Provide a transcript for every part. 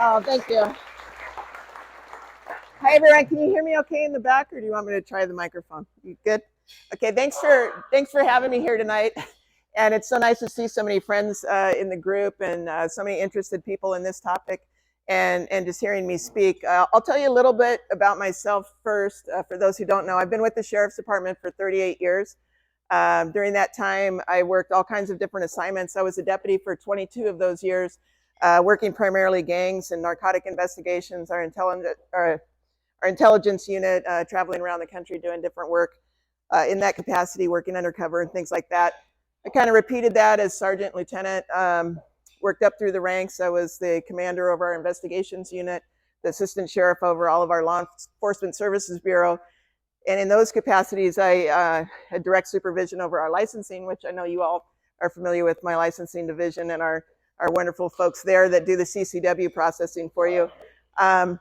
Oh, thank you. Hi, everyone. Can you hear me okay in the back, or do you want me to try the microphone? You good? Okay. Thanks for having me here tonight. And it's so nice to see so many friends in the group and so many interested people in this topic, and just hearing me speak. I'll tell you a little bit about myself first. For those who don't know, I've been with the Sheriff's Department for 38 years. During that time, I worked all kinds of different assignments. I was a deputy for 22 of those years, working primarily gangs and narcotic investigations. Our intelligence unit, traveling around the country doing different work in that capacity, working undercover and things like that. I kind of repeated that as sergeant, lieutenant, worked up through the ranks. I was the commander over our investigations unit, the assistant sheriff over all of our law enforcement services bureau. And in those capacities, I had direct supervision over our licensing, which I know you all are familiar with, my licensing division and our wonderful folks there that do the CCW processing for you. And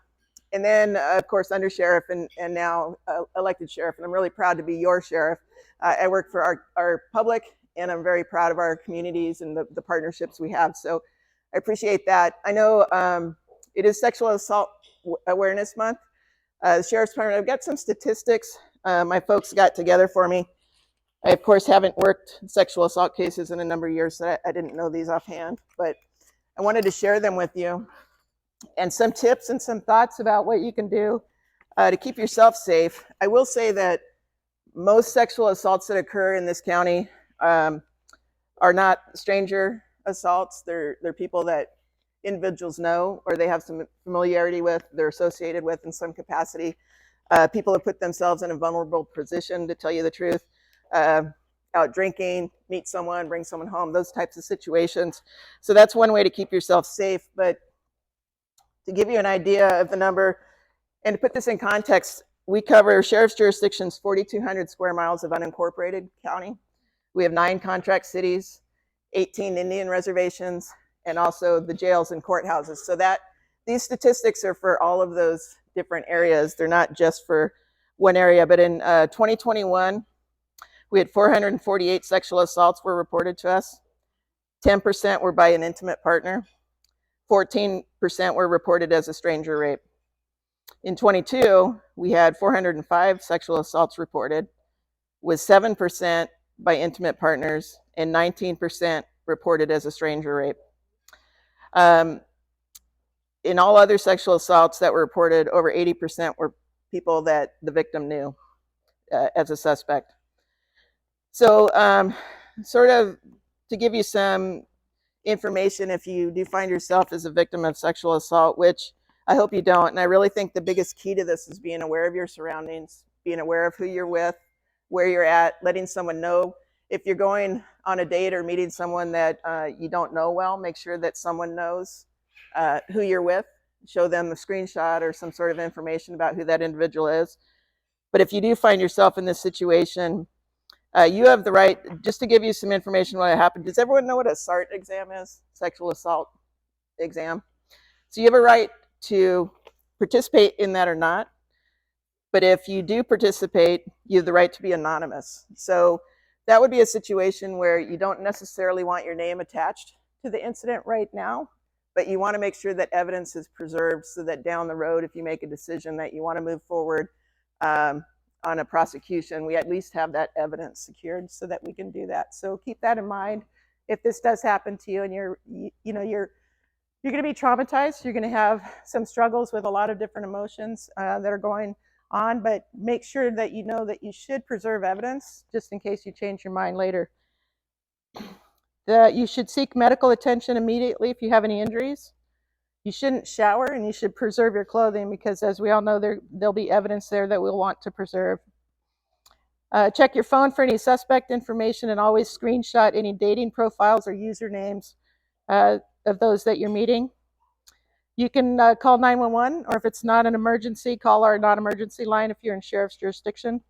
then, of course, under sheriff and now elected sheriff. And I'm really proud to be your sheriff. I work for our public, and I'm very proud of our communities and the partnerships we have. So I appreciate that. I know it is Sexual Assault Awareness Month. The Sheriff's Department, I've got some statistics my folks got together for me. I, of course, haven't worked sexual assault cases in a number of years, so I didn't know these offhand, but I wanted to share them with you. And some tips and some thoughts about what you can do to keep yourself safe. I will say that most sexual assaults that occur in this county are not stranger assaults. They're people that individuals know or they have some familiarity with, they're associated with in some capacity. People have put themselves in a vulnerable position, to tell you the truth, out drinking, meet someone, bring someone home, those types of situations. So that's one way to keep yourself safe. But to give you an idea of the number, and to put this in context, we cover sheriff's jurisdictions, 4,200 square miles of unincorporated county. We have 9 contract cities, 18 Indian reservations, and also the jails and courthouses. So that these statistics are for all of those different areas. They're not just for one area. But in 2021, we had 448 sexual assaults were reported to us. 10% were by an intimate partner. 14% were reported as a stranger rape. In 22, we had 405 sexual assaults reported, with 7% by intimate partners and 19% reported as a stranger rape. In all other sexual assaults that were reported, over 80% were people that the victim knew as a suspect. So sort of to give you some information if you do find yourself as a victim of sexual assault, which I hope you don't. And I really think the biggest key to this is being aware of your surroundings, being aware of who you're with, where you're at, letting someone know. If you're going on a date or meeting someone that you don't know well, make sure that someone knows who you're with. Show them a screenshot or some sort of information about who that individual is. But if you do find yourself in this situation, you have the right, just to give you some information what happened. Does everyone know what a SART exam is? Sexual assault exam. So you have a right to participate in that or not. But if you do participate, you have the right to be anonymous. So that would be a situation where you don't necessarily want your name attached to the incident right now, but you want to make sure that evidence is preserved so that down the road, if you make a decision that you want to move forward on a prosecution, we at least have that evidence secured so that we can do that. So keep that in mind. If this does happen to you and you're going to be traumatized, you're going to have some struggles with a lot of different emotions that are going on, but make sure that you know that you should preserve evidence just in case you change your mind later. You should seek medical attention immediately if you have any injuries. You shouldn't shower, and you should preserve your clothing because, as we all know, there'll be evidence there that we'll want to preserve. Check your phone for any suspect information and always screenshot any dating profiles or usernames of those that you're meeting. You can call 911, or if it's not an emergency, call our non-emergency line if you're in sheriff's jurisdiction.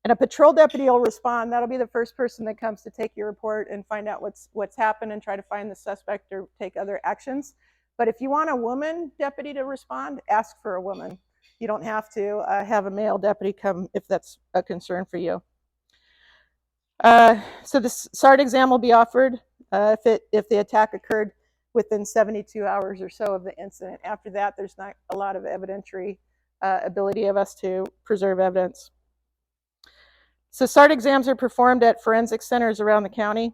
And a patrol deputy will respond. That'll be the first person that comes to take your report and find out what's happened and try to find the suspect or take other actions. But if you want a woman deputy to respond, ask for a woman. You don't have to have a male deputy come if that's a concern for you. So the SART exam will be offered if the attack occurred within 72 hours or so of the incident. After that, there's not a lot of evidentiary ability of us to preserve evidence. So SART exams are performed at forensic centers around the county.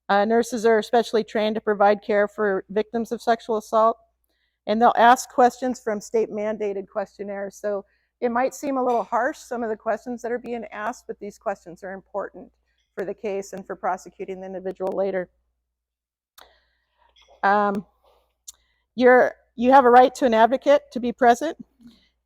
Nurses are especially trained to provide care for victims of sexual assault, and they'll ask questions from state mandated questionnaires. So it might seem a little harsh, some of the questions that are being asked, but these questions are important for the case and for prosecuting the individual later. You have a right to an advocate to be present.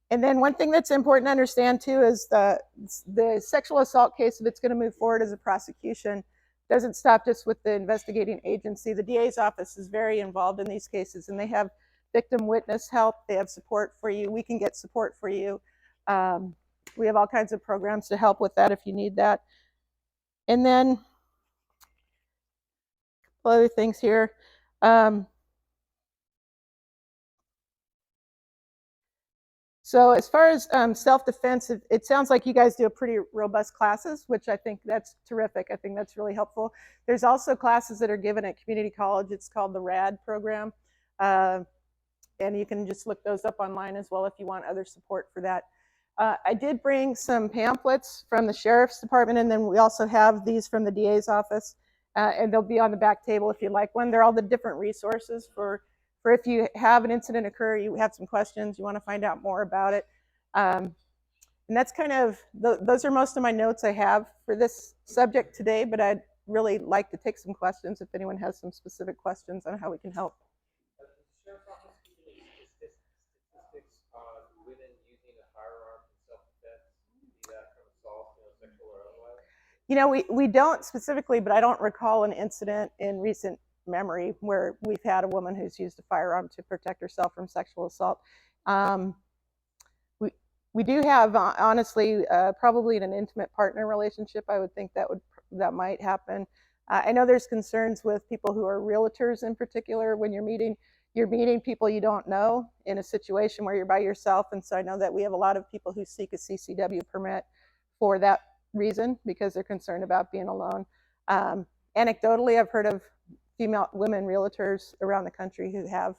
And then one thing that's important to understand too is the sexual assault case, if it's going to move forward as a prosecution, doesn't stop just with the investigating agency. The DA's office is very involved in these cases, and they have victim witness help. They have support for you. We can get support for you. We have all kinds of programs to help with that if you need that. And then a couple other things here. So as far as self-defense, it sounds like you guys do a pretty robust classes, which I think that's terrific. I think that's really helpful. There's also classes that are given at community college. It's called the RAD program. And you can just look those up online as well if you want other support for that. I did bring some pamphlets from the Sheriff's Department, and then we also have these from the DA's office, and they'll be on the back table if you like one. They're all the different resources for if you have an incident occur, you have some questions, you want to find out more about it. And that's kind of, those are most of my notes I have for this subject today, but I'd really like to take some questions if anyone has some specific questions on how we can help. Sheriff's Office statistics on women using a firearm in self-defense, be that from assault, sexual or otherwise? You know, we don't specifically, but I don't recall an incident in recent memory where we've had a woman who's used a firearm to protect herself from sexual assault. We do have, honestly, probably in an intimate partner relationship, I would think that might happen. I know there's concerns with people who are realtors in particular when you're meeting people you don't know in a situation where you're by yourself. And so I know that we have a lot of people who seek a CCW permit for that reason because they're concerned about being alone. Anecdotally, I've heard of women realtors around the country who have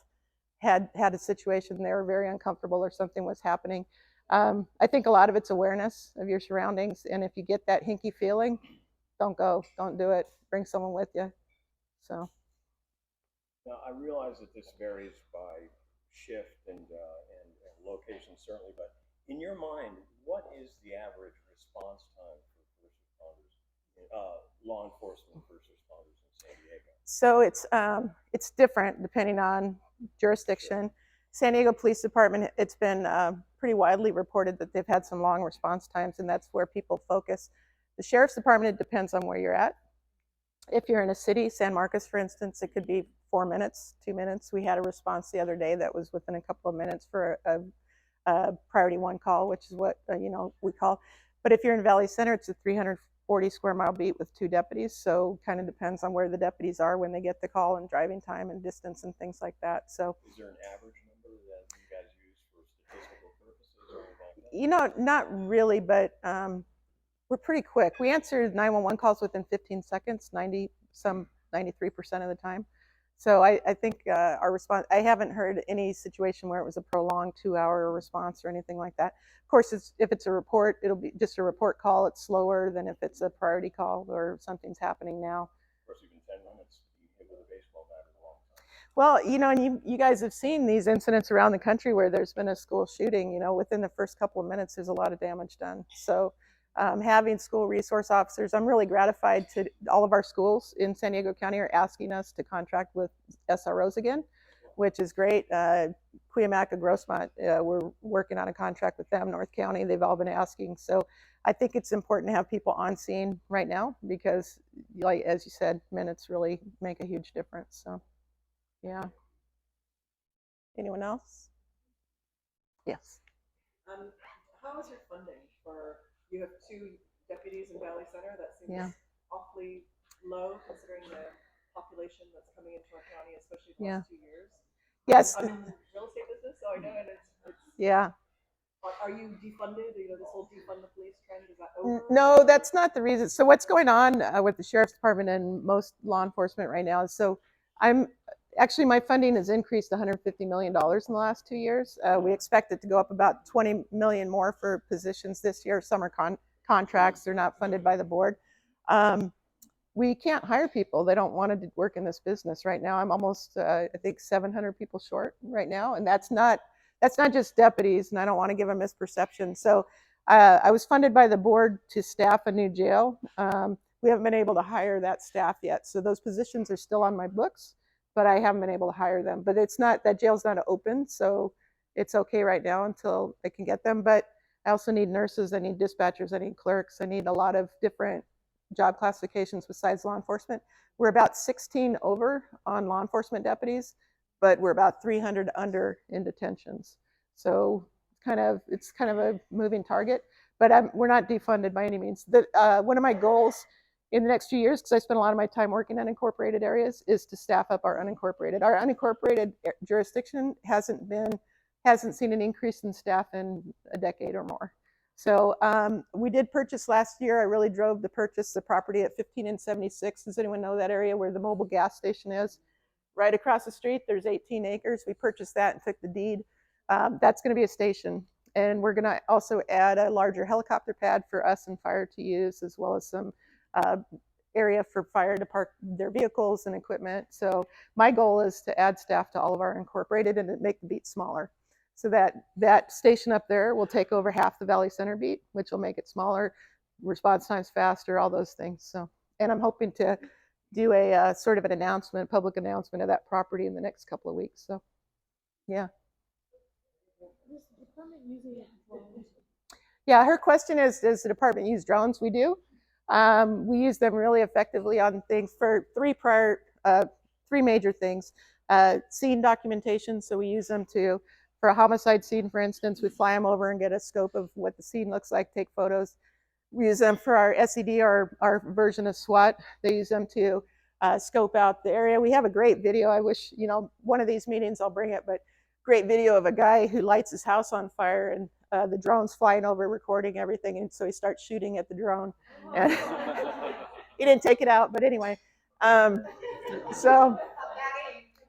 had a situation they were very uncomfortable or something was happening. I think a lot of it's awareness of your surroundings, and if you get that hinky feeling, don't do it. Bring someone with you. So. Now I realize that this varies by shift and location certainly, but in your mind, what is the average response time for first responders, law enforcement first responders in San Diego? So it's different depending on jurisdiction. San Diego Police Department, it's been pretty widely reported that they've had some long response times, and that's where people focus. The Sheriff's Department, it depends on where you're at. If you're in a city, San Marcos, for instance, it could be 4 minutes, 2 minutes. We had a response the other day that was within a couple of minutes for a priority 1 call, which is what we call. But if you're in Valley Center, it's a 340 square mile beat with 2 deputies. So kind of depends on where the deputies are when they get the call and driving time and distance and things like that. So is there an average number that you guys use for statistical purposes or anything like that? Not really, but we're pretty quick. We answer 911 calls within 15 seconds, 93% of the time. So I think our response, I haven't heard any situation where it was a prolonged 2-hour response or anything like that. Of course, if it's a report, it'll be just a report call. It's slower than if it's a priority call or something's happening now. Of course, even 10 minutes, you hit with a baseball bat in a long time. Well, and you guys have seen these incidents around the country where there's been a school shooting. Within the first couple of minutes, there's a lot of damage done. So having school resource officers, I'm really gratified to all of our schools in San Diego County are asking us to contract with SROs again, which is great. Cuyamaca, Grossmont, we're working on a contract with them. North County, they've all been asking. So I think it's important to have people on scene right now because, like as you said, minutes really make a huge difference. So, yeah. Anyone else? Yes. How is your funding for? You have 2 deputies in Valley Center. That seems awfully low considering the population that's coming into our county, especially the last 2 years. Yes. I'm in the real estate business, so I know, and it's yeah. Are you defunded? This whole defund the police trend, is that over? No, that's not the reason. So what's going on with the Sheriff's Department and most law enforcement right now is Actually, my funding has increased $150 million in the last 2 years. We expect it to go up about 20 million more for positions this year. Some are contracts, they're not funded by the board. We can't hire people. They don't want to work in this business right now. I'm almost, I think, 700 people short right now, and that's not just deputies. And I don't want to give a misperception. So I was funded by the board to staff a new jail. We haven't been able to hire that staff yet, so those positions are still on my books, but I haven't been able to hire them. But it's not, that jail's not open, so it's okay right now until I can get them. But I also need nurses, I need dispatchers, I need clerks, I need a lot of different job classifications besides law enforcement. We're about 16 over on law enforcement deputies, but we're about 300 under in detentions. So it's kind of a moving target, but we're not defunded by any means. One of my goals in the next few years, because I spend a lot of my time working in unincorporated areas, is to staff up our unincorporated. Our unincorporated jurisdiction hasn't seen an increase in staff in a decade or more. So we did purchase last year. I really drove to purchase the property at 15 and 76. Does anyone know that area where the mobile gas station is? Right across the street, there's 18 acres. We purchased that and took the deed. That's going to be a station. And we're going to also add a larger helicopter pad for us and fire to use, as well as some area for fire to park their vehicles and equipment. So my goal is to add staff to all of our incorporated and to make the beat smaller. So that station up there will take over half the Valley Center beat, which will make it smaller, response times faster, all those things. So, and I'm hoping to do a sort of an announcement, public announcement of that property in the next couple of weeks. So, yeah. Yeah, her question is, does the department use drones? We do. We use them really effectively on things for three major things. Scene documentation, so we use them for a homicide scene, for instance. We fly them over and get a scope of what the scene looks like, take photos. We use them for our SED, our version of SWAT. They use them to scope out the area. We have a great video. I wish, one of these meetings I'll bring it, but great video of a guy who lights his house on fire, and the drone's flying over recording everything, and so he starts shooting at the drone. And he didn't take it out, but anyway. So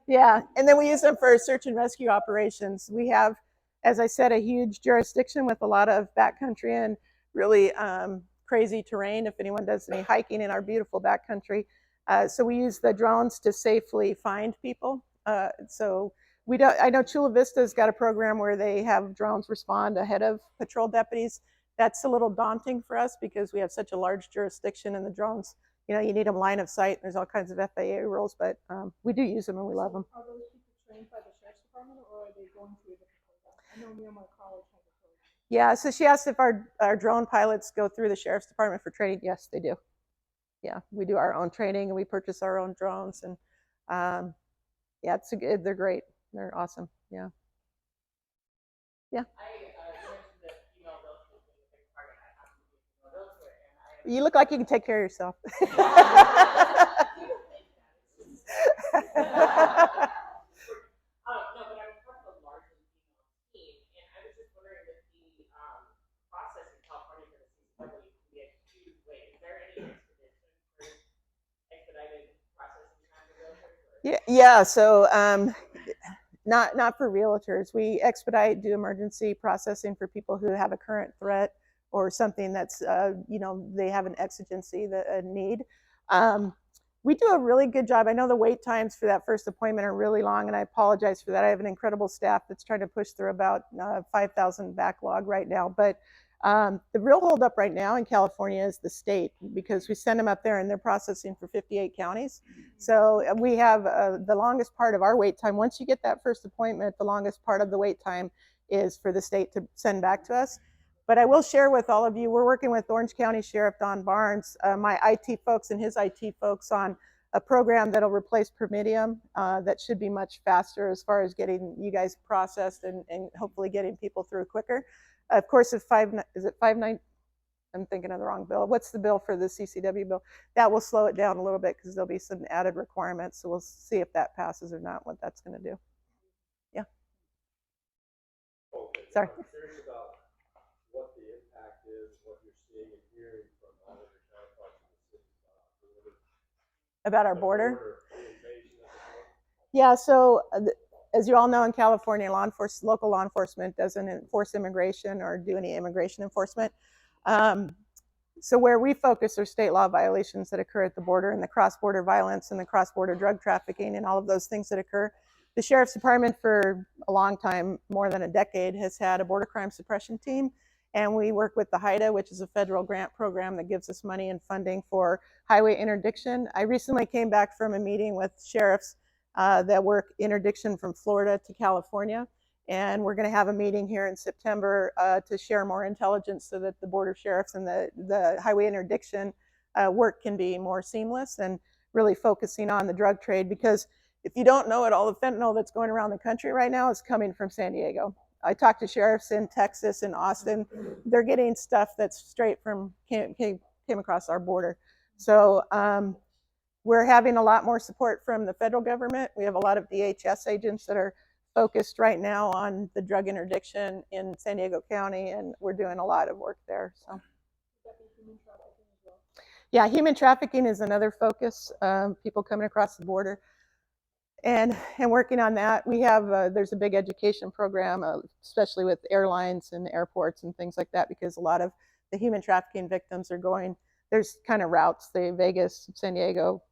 yeah, and then we use them for search and rescue operations. We have, as I said, a huge jurisdiction with a lot of backcountry and really crazy terrain, if anyone does any hiking in our beautiful backcountry. So we use the drones to safely find people. So I know Chula Vista's got a program where they have drones respond ahead of patrol deputies. That's a little daunting for us because we have such a large jurisdiction, and the drones, you need them line of sight. There's all kinds of FAA rules, but we do use them and we love them. Are those people trained by the Sheriff's Department, or are they going through a different program? I know near my college has a program. Yeah, so she asked if our drone pilots go through the Sheriff's Department for training. Yes, they do. Yeah, we do our own training and we purchase our own drones, and yeah, they're great. They're awesome. Yeah. Yeah. You look like you can take care of yourself. Yeah, so not for realtors. We expedite, do emergency processing for people who have a current threat or something that's, they have an exigency, a need. We do a really good job. I know the wait times for that first appointment are really long, and I apologize for that. I have an incredible staff that's trying to push through about 5,000 backlog right now. But the real holdup right now in California is the state, because we send them up there and they're processing for 58 counties. So we have the longest part of our wait time. Once you get that first appointment, the longest part of the wait time is for the state to send back to us. But I will share with all of you, we're working with Orange County Sheriff Don Barnes, my IT folks and his IT folks, on a program that'll replace Permitium that should be much faster as far as getting you guys processed and hopefully getting people through quicker. Of course, is it 5.9? I'm thinking of the wrong bill. What's the bill for the CCW bill? That will slow it down a little bit because there'll be some added requirements. So we'll see if that passes or not, what that's going to do. Yeah. Okay. Sorry. I'm curious about what the impact is, what you're seeing and hearing from all of your counterparts in the city about our border. Yeah, so as you all know, in California, local law enforcement doesn't enforce immigration or do any immigration enforcement. So where we focus are state law violations that occur at the border, and the cross-border violence and the cross-border drug trafficking and all of those things that occur. The Sheriff's Department for a long time, more than a decade, has had a border crime suppression team, and we work with the HIDA, which is a federal grant program that gives us money and funding for highway interdiction. I recently came back from a meeting with sheriffs that work interdiction from Florida to California. And we're going to have a meeting here in September to share more intelligence so that the border sheriffs and the highway interdiction work can be more seamless, and really focusing on the drug trade. Because if you don't know it, all the fentanyl that's going around the country right now is coming from San Diego. I talked to sheriffs in Texas and Austin. They're getting stuff that's straight from came across our border. So we're having a lot more support from the federal government. We have a lot of DHS agents that are focused right now on the drug interdiction in San Diego County, and we're doing a lot of work there. So, yeah, human trafficking is another focus. People coming across the border, and working on that. We have there's a big education program, especially with airlines and airports and things like that, because a lot of the human trafficking victims are going. There's kind of routes, say Vegas, San Diego,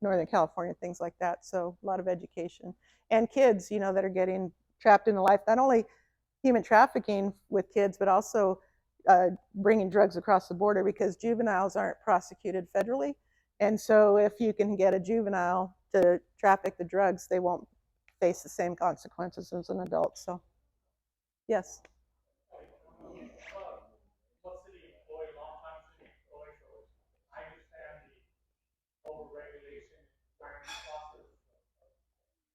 Northern California, things like that. So a lot of education. And kids, you know, that are getting trapped in the life, not only human trafficking with kids, but also bringing drugs across the border, because juveniles aren't prosecuted federally. And so if you can get a juvenile to traffic the drugs, they won't face the same consequences as an adult. So, yes. Overregulation, hiring process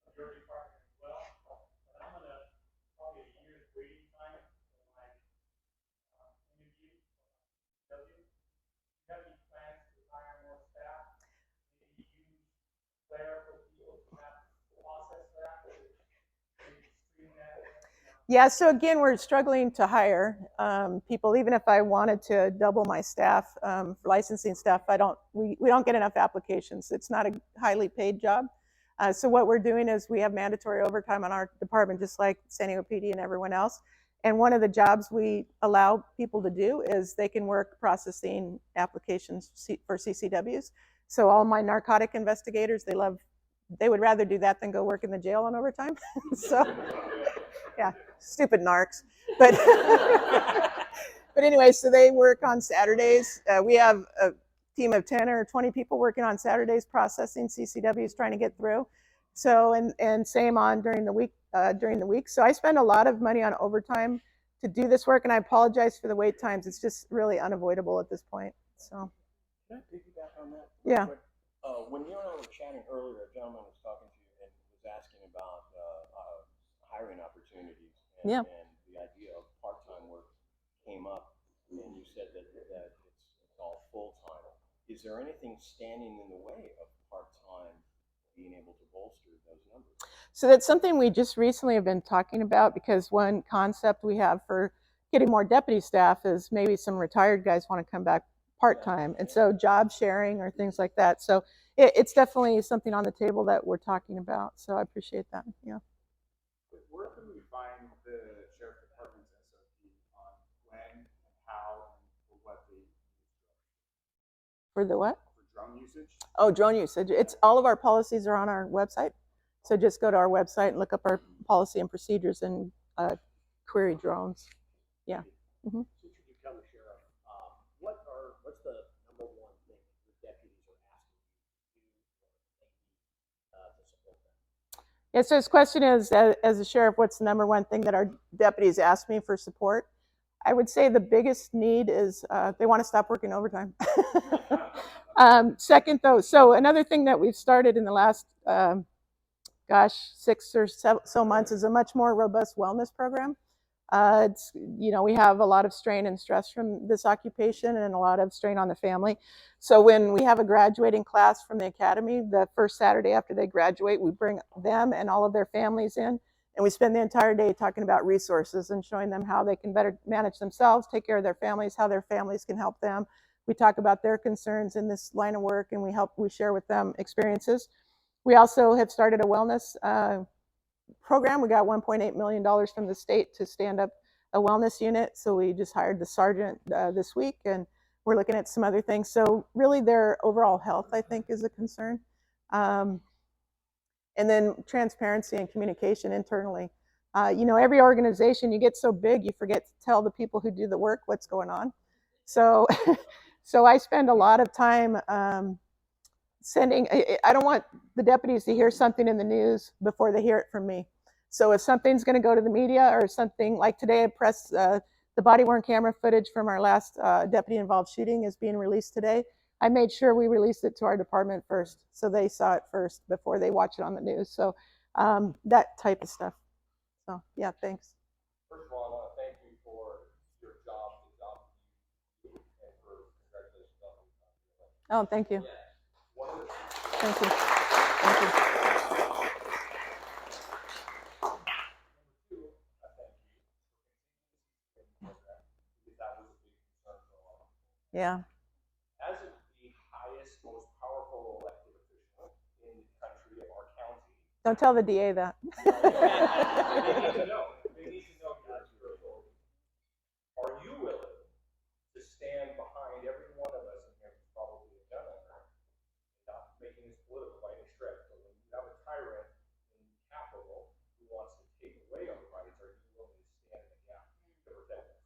of your department as well. But I'm gonna probably a year's waiting time for my interview. W. Do you have any plans to hire more staff? Maybe use clerical people to have process that, to stream that. Yeah, so again, we're struggling to hire people. Even if I wanted to double my staff, for licensing staff, we don't get enough applications. It's not a highly paid job. So what we're doing is we have mandatory overtime on our department, just like San Diego PD and everyone else. And one of the jobs we allow people to do is they can work processing applications for CCWs. So all my narcotic investigators, they would rather do that than go work in the jail on overtime. So, yeah, stupid narcs. But but anyway, so they work on Saturdays. We have a team of 10 or 20 people working on Saturdays processing CCWs, trying to get through. So and same on during the week. So I spend a lot of money on overtime to do this work, and I apologize for the wait times. It's just really unavoidable at this point. So. Can I piggyback on that? Yeah. When you and I were chatting earlier, a gentleman was talking to you and was asking about hiring opportunities, and, Yeah. and the idea of part-time work came up, and you said that it's all full-time. Is there anything standing in the way of part-time being able to bolster those numbers? So that's something we just recently have been talking about, because one concept we have for getting more deputy staff is maybe some retired guys want to come back part-time, and so job sharing or things like that. So it's definitely something on the table that we're talking about. So I appreciate that. Yeah. Where can we find the Sheriff Department's SOP on when and how and for what they use drones? For the what? For drone usage? Oh, drone usage. It's all of our policies are on our website. So just go to our website and look up our policy and procedures and query drones. Yeah. Mm-hmm. Since you become a sheriff, what's the number one thing your deputies are asking you to do to support them? Yeah, so his question is, as a sheriff, what's the number one thing that our deputies ask me for support? I would say the biggest need is they want to stop working overtime. Second, though, so another thing that we've started in the last, 6 or so months is a much more robust wellness program. It's, we have a lot of strain and stress from this occupation and a lot of strain on the family. So when we have a graduating class from the academy, the first Saturday after they graduate, we bring them and all of their families in, and we spend the entire day talking about resources and showing them how they can better manage themselves, take care of their families, how their families can help them. We talk about their concerns in this line of work, and we share with them experiences. We also have started a wellness program. We got $1.8 million from the state to stand up a wellness unit. So we just hired the sergeant this week, and we're looking at some other things. So really their overall health, I think, is a concern. And then transparency and communication internally. You know, every organization, you get so big, you forget to tell the people who do the work what's going on. So, so I spend a lot of time sending, I don't want the deputies to hear something in the news before they hear it from me. So if something's going to go to the media or something like today, I pressed the body-worn camera footage from our last deputy-involved shooting is being released today. I made sure we released it to our department first, so they saw it first before they watch it on the news. So that type of stuff. So yeah, thanks. First of all, I want to thank you for your job, the job you do, and for congratulations on the Oh, thank you. Thank you. Thank you. Yeah. As the highest, most powerful elected official in the country of our county. Don't tell the DA that. They need to know. They need to know your authority. Are you willing to stand behind every one of us in here who's probably a gun owner, not making this political by any stretch, but when you have a tyrant in the Capitol who wants to take away our rights, are you willing to stand in the gap to protect us?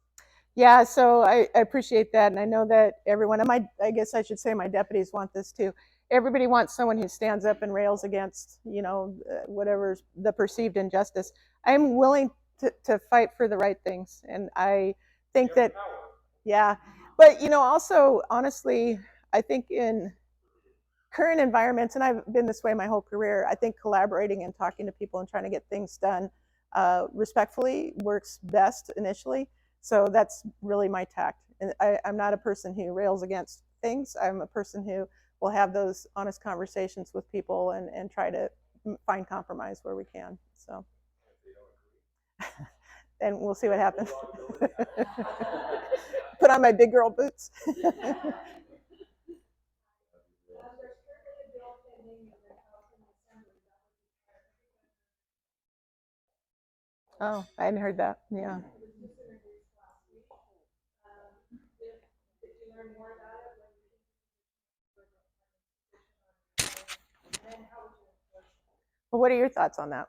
Yeah, so I appreciate that, and I know that everyone, and I guess I should say my deputies want this too. Everybody wants someone who stands up and rails against, you know, whatever's the perceived injustice. I'm willing to fight for the right things, and I think that, yeah. But you know, also honestly, I think in current environments, and I've been this way my whole career, I think collaborating and talking to people and trying to get things done respectfully works best initially. So that's really my tact. And I'm not a person who rails against things. I'm a person who will have those honest conversations with people and try to find compromise where we can. So, and we'll see what happens. Put on my big girl boots. Oh, I hadn't heard that. Yeah. Well, what are your thoughts on that?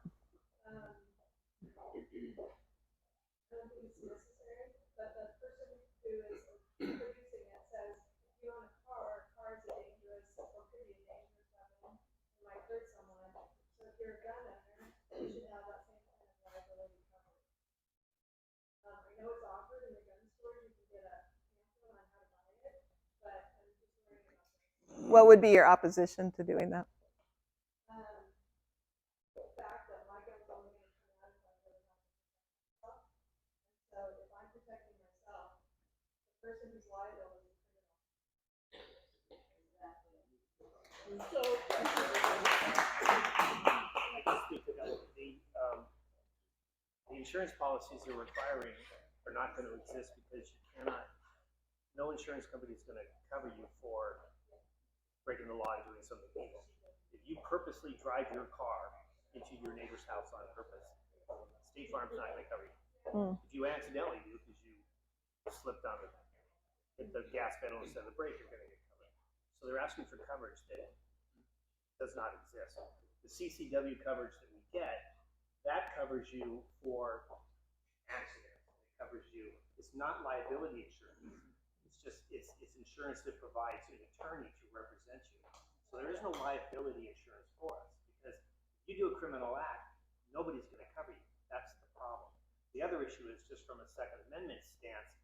What would be your opposition to doing that? The insurance policies they're requiring are not going to exist because you cannot, no insurance company is going to cover you for breaking the law and doing something illegal. If you purposely drive your car into your neighbor's house on purpose, State Farm's not going to cover you. If you accidentally do because you slipped on hit the gas pedal instead of the brake, you're going to get covered. So they're asking for coverage that does not exist. The CCW coverage that we get, that covers you for accidents. It covers you. It's not liability insurance. It's insurance that provides an attorney to represent you. So there is no liability insurance for us because if you do a criminal act, nobody's going to cover you. That's the problem. The other issue is just from a Second Amendment stance.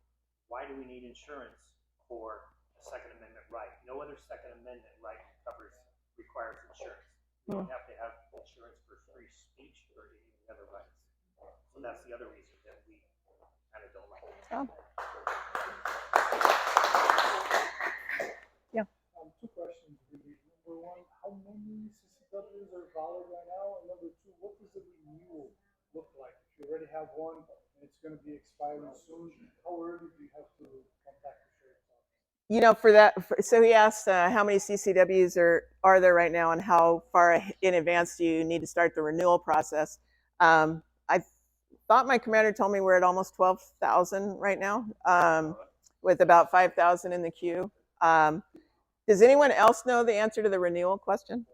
Why do we need insurance for a Second Amendment right? No other Second Amendment right requires insurance. You don't have to have insurance for free speech or any other rights. So that's the other reason that we kind of don't like it. Oh. Yeah. Two questions, really. Number one, how many CCWs are valid right now? And number two, what does the renewal look like? If you already have one and it's going to be expiring soon, how early do you have to contact the sheriff's office? You know, so he asked how many CCWs are there right now, and how far in advance do you need to start the renewal process? I thought my commander told me we're at almost 12,000 right now, with about 5,000 in the queue. Does anyone else know the answer to the renewal question?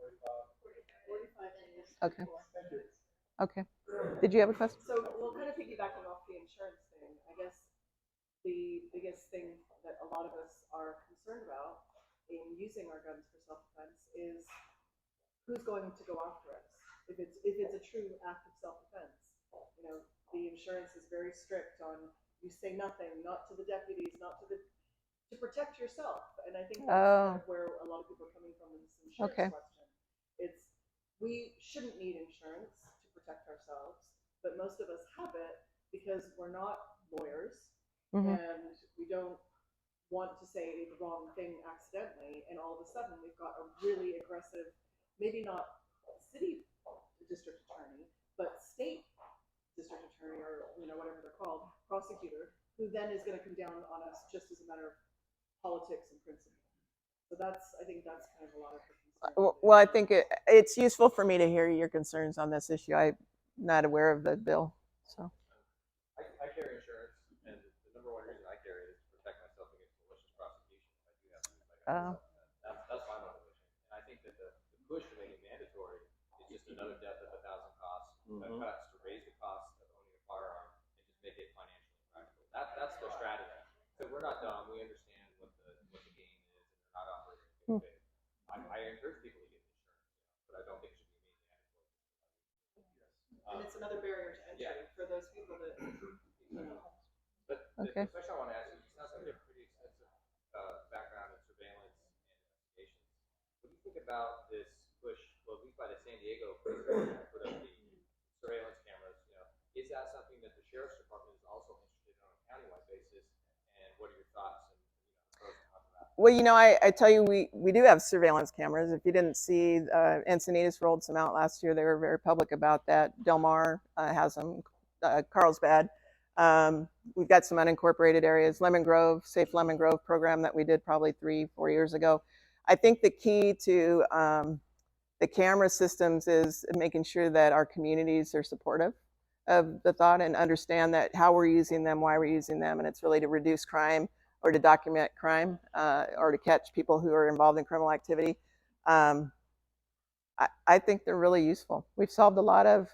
Okay. Okay. Did you have a question? So, well, kind of piggybacking off the insurance thing, I guess the biggest thing that a lot of us are concerned about in using our guns for self-defense is who's going to go after us. If it's a true act of self-defense, you know, the insurance is very strict on you say nothing, not to the deputies, not to the to protect yourself. And I think that's kind of where a lot of people are coming from in this insurance question. It's we shouldn't need insurance to protect ourselves, but most of us have it because we're not lawyers and we don't want to say the wrong thing accidentally, and all of a sudden we've got a really aggressive, maybe not city district attorney, but state district attorney, or you know, whatever they're called, prosecutor, who then is going to come down on us just as a matter of politics and principle. So I think that's kind of a lot of the concern. Well, I think it's useful for me to hear your concerns on this issue. I'm not aware of the bill, so. I carry insurance, and the number one reason I carry it is to protect myself against malicious prosecution. I do have to use my gun. That's my motivation. And I think that the push to make it mandatory is just another death at 1,000 costs. That cuts to raise the cost of owning a firearm and just make it financially practical. That's their strategy. So we're not dumb. We understand what the game is, and they're not operating in good faith. I encourage people to get insurance, but I don't think it should be made mandatory. And it's another barrier to entry for those people that. But the question I want to ask you, it sounds like you have a pretty extensive background in surveillance and investigations. What do you think about this push, well, at least by the San Diego police department, put up the surveillance cameras? You know, is that something that the sheriff's department is also interested in on a countywide basis? And what are your thoughts and pros and cons of that? Well, you know, I tell you, we do have surveillance cameras. If you didn't see, Encinitas rolled some out last year. They were very public about that. Del Mar has them. Carlsbad. We've got some unincorporated areas. Lemon Grove, Safe Lemon Grove program that we did probably 3-4 years ago. I think the key to the camera systems is making sure that our communities are supportive of the thought and understand that how we're using them, why we're using them, and it's really to reduce crime or to document crime or to catch people who are involved in criminal activity. I think they're really useful. We've solved a lot of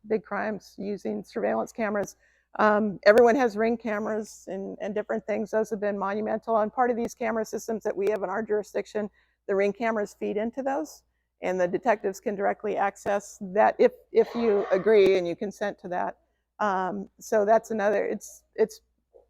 big crimes using surveillance cameras. Everyone has Ring cameras and different things. Those have been monumental. And part of these camera systems that we have in our jurisdiction, the Ring cameras feed into those, and the detectives can directly access that if you agree and you consent to that. So that's another. It's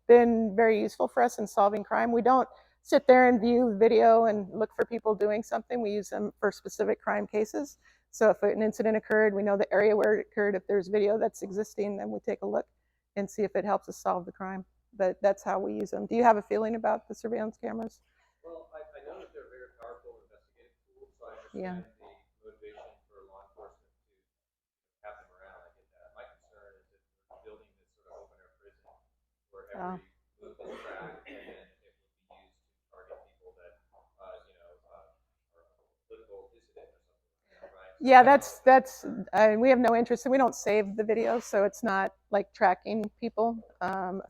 been very useful for us in solving crime. We don't sit there and view video and look for people doing something. We use them for specific crime cases. So if an incident occurred, we know the area where it occurred. If there's video that's existing, then we take a look and see if it helps us solve the crime. But that's how we use them. Do you have a feeling about the surveillance cameras? Well, I know that they're very powerful investigative tools, so I understand the motivation for law enforcement to have them around. I get that. My concern is that we're building this sort of open air prison where every move is tracked, and then it will be used to target people that are political dissident or something, right? Yeah, that's we have no interest, and we don't save the videos, so it's not like tracking people.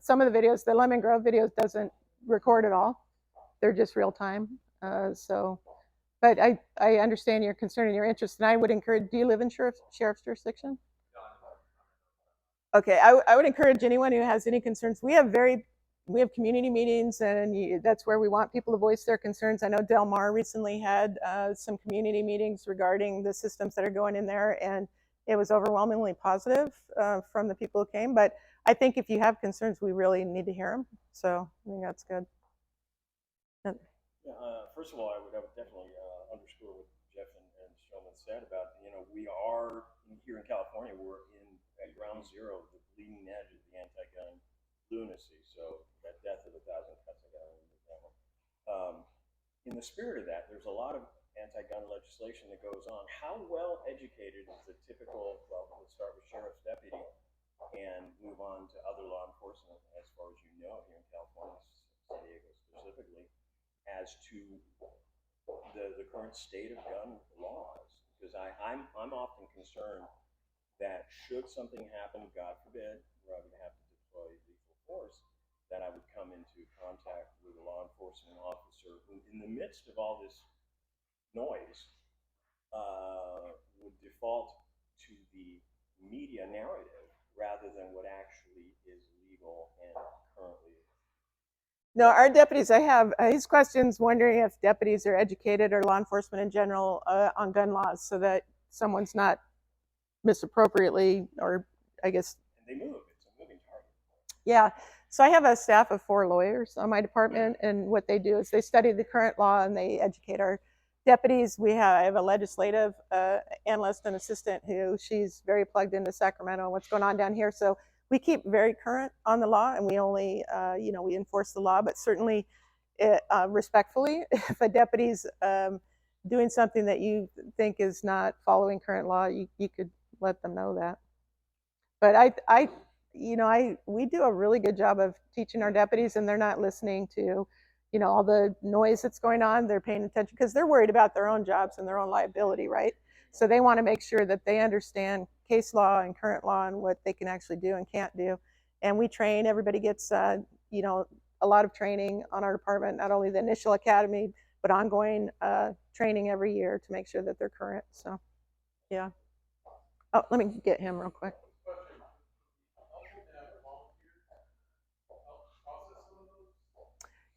Some of the videos, the Lemon Grove videos, doesn't record at all. They're just real time. But I understand your concern and your interest, and I would encourage. Do you live in sheriff's jurisdiction? Okay, I would encourage anyone who has any concerns. We have community meetings, and that's where we want people to voice their concerns. I know Del Mar recently had some community meetings regarding the systems that are going in there, and it was overwhelmingly positive from the people who came. But I think if you have concerns, we really need to hear them. So I think that's good. First of all, I would definitely underscore what Jeff and Shulman said about, we are here in California, we're at ground zero, the bleeding edge of the anti-gun lunacy. So that death of 1,000 cuts, I got to remove that one. In the spirit of that, there's a lot of anti-gun legislation that goes on. How well educated is the typical, well, let's start with sheriff's deputy and move on to other law enforcement, as far as you know, here in California, San Diego specifically, as to the current state of gun laws, because I'm often concerned that should something happen, God forbid, where I would have to deploy lethal force, that I would come into contact with a law enforcement officer who, in the midst of all this noise, would default to the media narrative rather than what actually is legal and currently. No, our deputies, I have his questions wondering if deputies are educated or law enforcement in general on gun laws so that someone's not misappropriately, or I guess. And they move, it's a moving target. Yeah, so I have a staff of 4 lawyers on my department, and what they do is they study the current law and they educate our deputies. I have a legislative analyst and assistant who she's very plugged into Sacramento and what's going on down here. So we keep very current on the law, and we only, we enforce the law, but certainly respectfully, if a deputy's doing something that you think is not following current law, you could let them know that. But we do a really good job of teaching our deputies, and they're not listening to, all the noise that's going on. They're paying attention because they're worried about their own jobs and their own liability, right? So they want to make sure that they understand case law and current law and what they can actually do and can't do. And we train, everybody gets, a lot of training on our department, not only the initial academy, but ongoing training every year to make sure that they're current. So, yeah. Oh, let me get him real quick.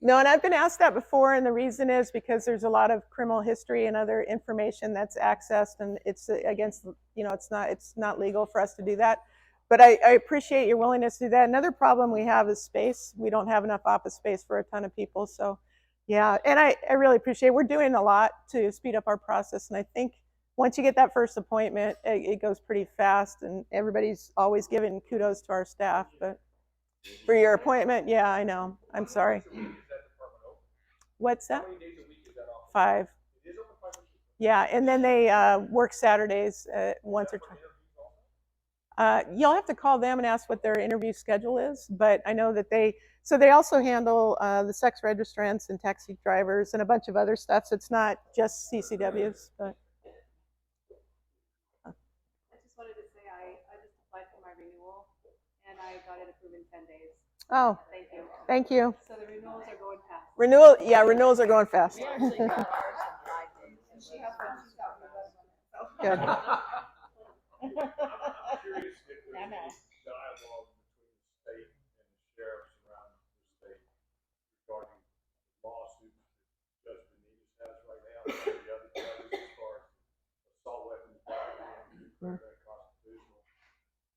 No, and I've been asked that before, and the reason is because there's a lot of criminal history and other information that's accessed, and it's against, it's not legal for us to do that. But I appreciate your willingness to do that. Another problem we have is space. We don't have enough office space for a ton of people. So, yeah, and I really appreciate it. We're doing a lot to speed up our process, and I think once you get that first appointment, it goes pretty fast, and everybody's always giving kudos to our staff. But for your appointment, yeah, I know. I'm sorry. What's that? How many days a week is that off? 5. It is open 5 days. Yeah, and then they work Saturdays once or twice. You'll have to call them and ask what their interview schedule is, but I know that they also handle the sex registrants and taxi drivers and a bunch of other stuff, so it's not just CCWs. But I just wanted to say I just applied for my renewal and I got it approved in 10 days. oh, Thank you. thank you. So the renewals are going fast. Renewals are going fast. We actually got ours in 5 days. And she has one, she's got one on it. So. Good. I'm curious if there's any dialogue between the state and the sheriffs around the state regarding lawsuits that Judge Benitez has right now, and the other judges as far as assault weapons, very constitutional,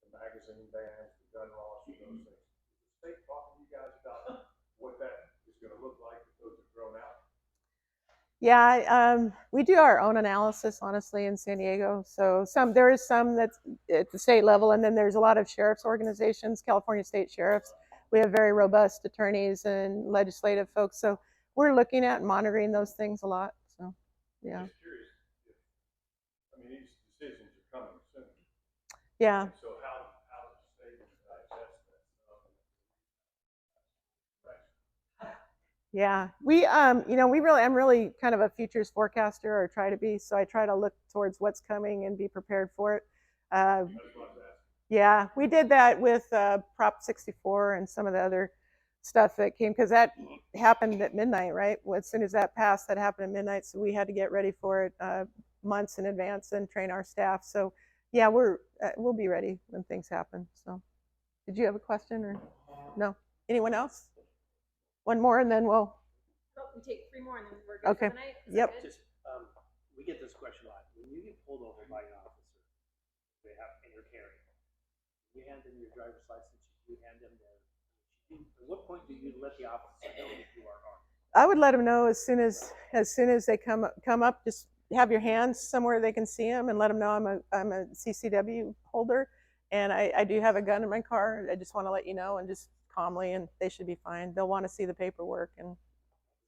the magazine bans, the gun laws, and those things. Is the state talking to you guys about what that is going to look like if those are thrown out? Yeah, we do our own analysis, honestly, in San Diego. So there is some that's at the state level, and then there's a lot of sheriff's organizations, California state sheriffs. We have very robust attorneys and legislative folks. So we're looking at and monitoring those things a lot. So, yeah. I'm just curious these decisions are coming soon. Yeah. So how does the state digest that stuff? Yeah, I'm really kind of a futures forecaster, or try to be. So I try to look towards what's coming and be prepared for it. Yeah, we did that with Prop 64 and some of the other stuff that came, because that happened at midnight, right? As soon as that passed, that happened at midnight. So we had to get ready for it months in advance and train our staff. So yeah, we'll be ready when things happen. So, did you have a question or no? Anyone else? One more, and then we'll. We take 3 more, and then we're good Okay. for the night. Yep. Just, we get this question a lot. When you get pulled over by an officer, and you're carrying, you hand them your driver's license, you hand them at what point do you let the officer know that you are armed? I would let them know as soon as they come up. Just have your hands somewhere they can see them, and let them know I'm a CCW holder, and I do have a gun in my car. I just want to let you know, and just calmly, and they should be fine. They'll want to see the paperwork. And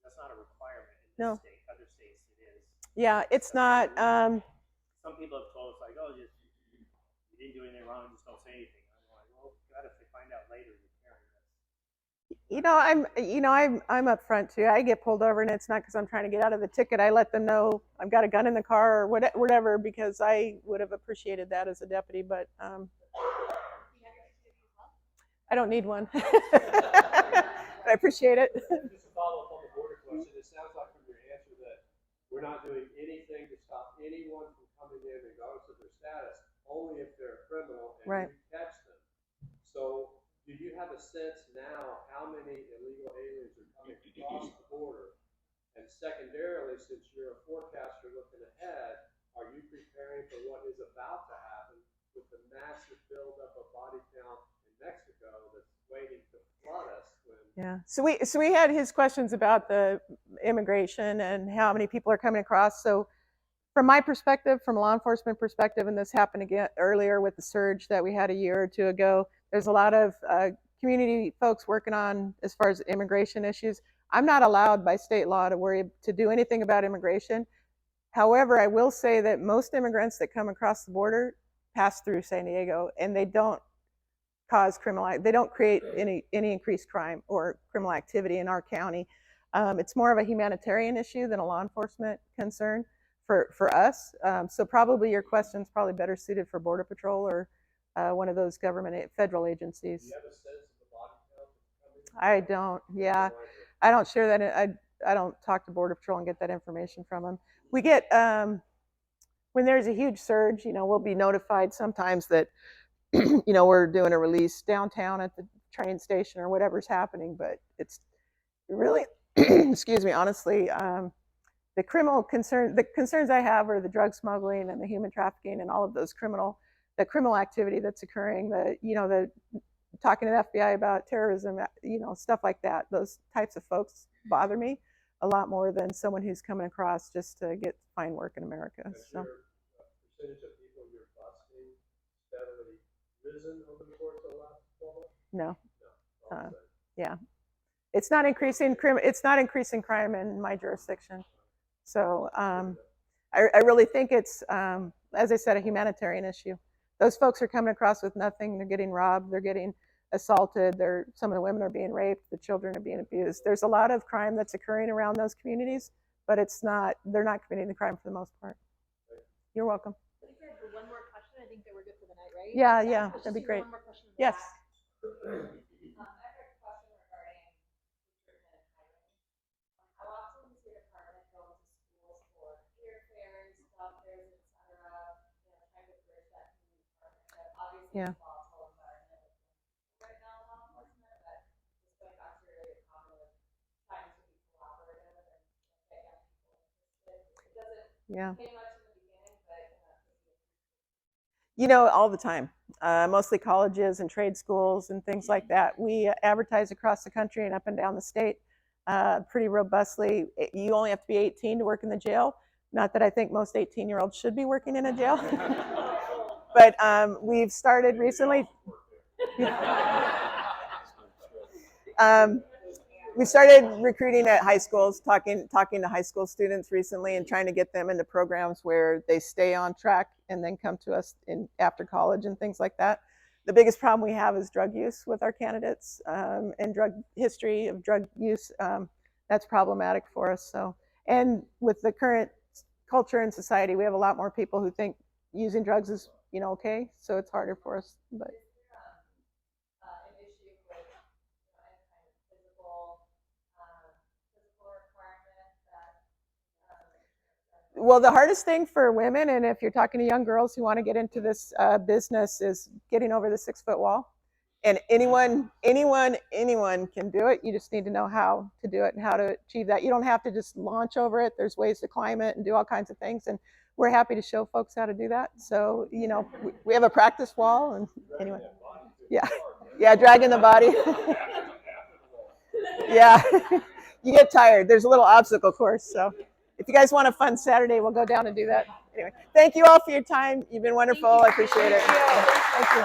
that's not a requirement in this no. state. Other states it is. Yeah, it's not. Some people have told us, like, oh, you didn't do anything wrong, just don't say anything. I'm like, well, God, if they find out later you're carrying this. I'm up front too. I get pulled over, and it's not because I'm trying to get out of the ticket. I let them know I've got a gun in the car or whatever, because I would have appreciated that as a deputy, but I don't need one. I appreciate it. Just to follow up on the border question, it sounds like from your answer that we're not doing anything to stop anyone from coming in regardless of their status, only if they're a criminal and Right. you catch them. So do you have a sense now how many illegal aliens are coming across the border? And secondarily, since you're a forecaster looking ahead, are you preparing for what is about to happen with the massive buildup of body count in Mexico that's waiting to flood us? Yeah. So we had his questions about the immigration and how many people are coming across. So from my perspective, from a law enforcement perspective, and this happened again earlier with the surge that we had a year or two ago, there's a lot of community folks working on as far as immigration issues. I'm not allowed by state law to do anything about immigration. However, I will say that most immigrants that come across the border pass through San Diego, and they don't cause they don't create any increased crime or criminal activity in our county. It's more of a humanitarian issue than a law enforcement concern for us. So probably your question's probably better suited for Border Patrol or one of those federal agencies. Do you have a sense of the body count? I don't. Yeah, I don't share that. I don't talk to Border Patrol and get that information from them. We get when there's a huge surge, we'll be notified sometimes that we're doing a release downtown at the train station or whatever's happening, but it's really, excuse me, honestly, the concerns I have are the drug smuggling and the human trafficking and all of those criminal activity that's occurring, the talking to the FBI about terrorism, stuff like that. Those types of folks bother me a lot more than someone who's coming across just to find work in America. Has your percentage of people you're busting steadily risen over the course of the last 12 months? No. Yeah, it's not increasing crime in my jurisdiction. So I really think it's, as I said, a humanitarian issue. Those folks are coming across with nothing. They're getting robbed. They're getting assaulted. Some of the women are being raped. The children are being abused. There's a lot of crime that's occurring around those communities, but they're not committing the crime for the most part. You're welcome. I think we have one more question. I think that we're good for the night, right? Yeah, that'd be great. One more question. Yes. I have a question regarding recruitment and hiring. How often does your department go into schools for career fairs, job fairs, etc., trying to bridge that community partnership? Obviously, it's a volatile environment right now in law enforcement, but just going back to your earlier comment of trying to be collaborative and get young people interested. It doesn't pay much in the beginning, but all the time. Mostly colleges and trade schools and things like that. We advertise across the country and up and down the state pretty robustly. You only have to be 18 to work in the jail. Not that I think most 18-year-olds should be working in a jail. But we've started recently. We started recruiting at high schools, talking to high school students recently and trying to get them into programs where they stay on track and then come to us after college and things like that. The biggest problem we have is drug use with our candidates and history of drug use. That's problematic for us. So, and with the current culture in society, we have a lot more people who think using drugs is okay. So it's harder for us. But well, the hardest thing for women, and if you're talking to young girls who want to get into this business, is getting over the 6-foot wall. And anyone can do it. You just need to know how to do it and how to achieve that. You don't have to just launch over it. There's ways to climb it and do all kinds of things. And we're happy to show folks how to do that. So, we have a practice wall. And anyway, yeah, dragging the body. Yeah, you get tired. There's a little obstacle course. So if you guys want a fun Saturday, we'll go down and do that. Anyway, thank you all for your time. You've been wonderful. I appreciate it. Thank you.